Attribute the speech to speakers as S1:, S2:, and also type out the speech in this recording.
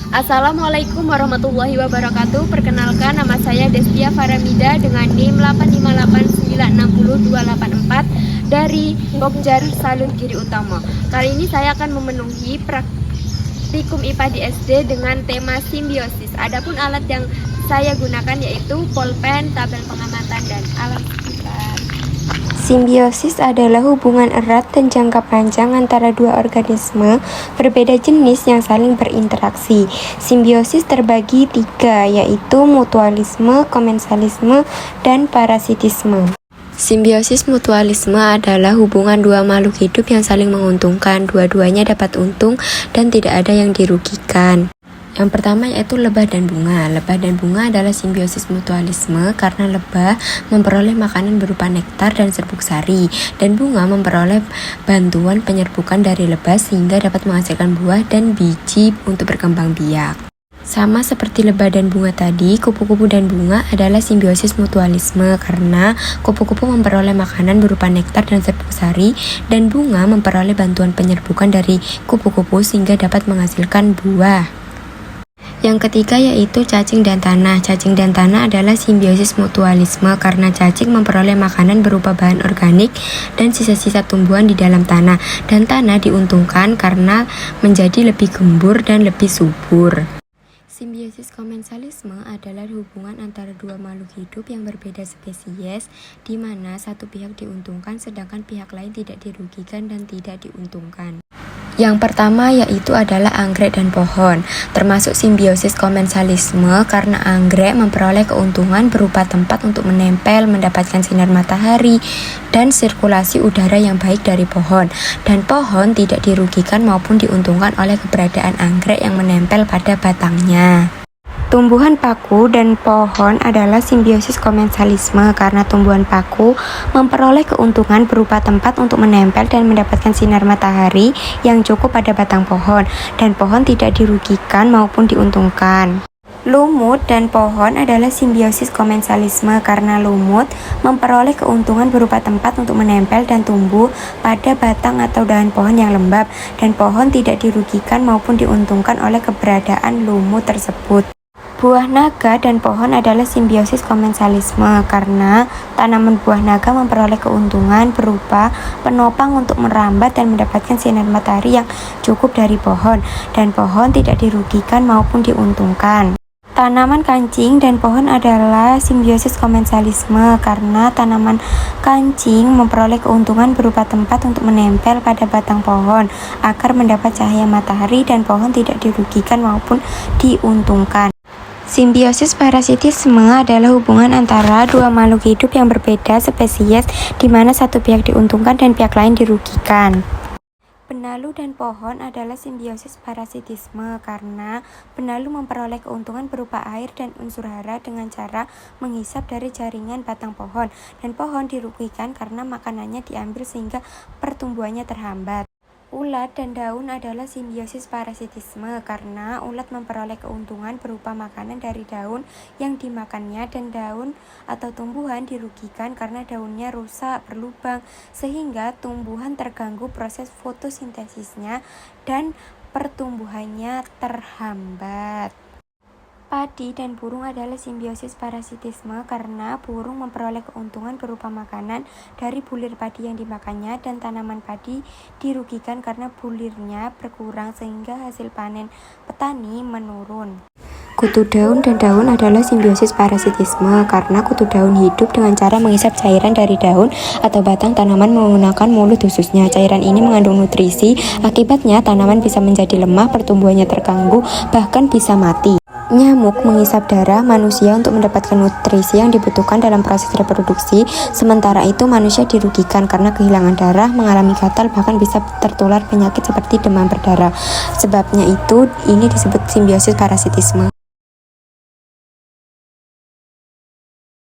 S1: Assalamualaikum warahmatullahi wabarakatuh. Perkenalkan, nama saya Destia Faramida dengan NIM 858960284 dari Pokjar Salun Giri Utama. Kali ini saya akan memenuhi praktikum IPA di SD dengan tema simbiosis. Adapun alat yang saya gunakan yaitu pulpen, tabel pengamatan, dan alat sekitar.
S2: Simbiosis adalah hubungan erat dan jangka panjang antara dua organisme berbeda jenis yang saling berinteraksi. Simbiosis terbagi tiga, yaitu mutualisme, komensalisme, dan parasitisme. Simbiosis mutualisme adalah hubungan dua makhluk hidup yang saling menguntungkan. Dua-duanya dapat untung dan tidak ada yang dirugikan. Yang pertama yaitu lebah dan bunga. Lebah dan bunga adalah simbiosis mutualisme karena lebah memperoleh makanan berupa nektar dan serbuk sari, dan bunga memperoleh bantuan penyerbukan dari lebah sehingga dapat menghasilkan buah dan biji untuk berkembang biak. Sama seperti lebah dan bunga tadi, kupu-kupu dan bunga adalah simbiosis mutualisme karena kupu-kupu memperoleh makanan berupa nektar dan serbuk sari, dan bunga memperoleh bantuan penyerbukan dari kupu-kupu sehingga dapat menghasilkan buah. Yang ketiga yaitu cacing dan tanah. Cacing dan tanah adalah simbiosis mutualisme karena cacing memperoleh makanan berupa bahan organik dan sisa-sisa tumbuhan di dalam tanah, dan tanah diuntungkan karena menjadi lebih gembur dan lebih subur. Simbiosis komensalisme adalah hubungan antara dua makhluk hidup yang berbeda spesies, di mana satu pihak diuntungkan sedangkan pihak lain tidak dirugikan dan tidak diuntungkan. Yang pertama yaitu adalah anggrek dan pohon, termasuk simbiosis komensalisme karena anggrek memperoleh keuntungan berupa tempat untuk menempel, mendapatkan sinar matahari, dan sirkulasi udara yang baik dari pohon, dan pohon tidak dirugikan maupun diuntungkan oleh keberadaan anggrek yang menempel pada batangnya. Tumbuhan paku dan pohon adalah simbiosis komensalisme karena tumbuhan paku memperoleh keuntungan berupa tempat untuk menempel dan mendapatkan sinar matahari yang cukup pada batang pohon, dan pohon tidak dirugikan maupun diuntungkan. Lumut dan pohon adalah simbiosis komensalisme karena lumut memperoleh keuntungan berupa tempat untuk menempel dan tumbuh pada batang atau dahan pohon yang lembab, dan pohon tidak dirugikan maupun diuntungkan oleh keberadaan lumut tersebut. Buah naga dan pohon adalah simbiosis komensalisme karena tanaman buah naga memperoleh keuntungan berupa penopang untuk merambat dan mendapatkan sinar matahari yang cukup dari pohon, dan pohon tidak dirugikan maupun diuntungkan. Tanaman kancing dan pohon adalah simbiosis komensalisme karena tanaman kancing memperoleh keuntungan berupa tempat untuk menempel pada batang pohon agar mendapat cahaya matahari, dan pohon tidak dirugikan maupun diuntungkan. Simbiosis parasitisme adalah hubungan antara dua makhluk hidup yang berbeda spesies di mana satu pihak diuntungkan dan pihak lain dirugikan. Benalu dan pohon adalah simbiosis parasitisme karena benalu memperoleh keuntungan berupa air dan unsur hara dengan cara menghisap dari jaringan batang pohon, dan pohon dirugikan karena makanannya diambil sehingga pertumbuhannya terhambat. Ulat dan daun adalah simbiosis parasitisme karena ulat memperoleh keuntungan berupa makanan dari daun yang dimakannya, dan daun atau tumbuhan dirugikan karena daunnya rusak, berlubang, sehingga tumbuhan terganggu proses fotosintesisnya dan pertumbuhannya terhambat. Padi dan burung adalah simbiosis parasitisme karena burung memperoleh keuntungan berupa makanan dari bulir padi yang dimakannya, dan tanaman padi dirugikan karena bulirnya berkurang sehingga hasil panen petani menurun. Kutu daun dan daun adalah simbiosis parasitisme karena kutu daun hidup dengan cara menghisap cairan dari daun atau batang tanaman menggunakan mulut khususnya. Cairan ini mengandung nutrisi, akibatnya tanaman bisa menjadi lemah, pertumbuhannya terganggu, bahkan bisa mati. Nyamuk menghisap darah manusia untuk mendapatkan nutrisi yang dibutuhkan dalam proses reproduksi. Sementara itu manusia dirugikan karena kehilangan darah, mengalami gatal, bahkan bisa tertular penyakit seperti demam berdarah. Sebabnya itu ini disebut simbiosis parasitisme.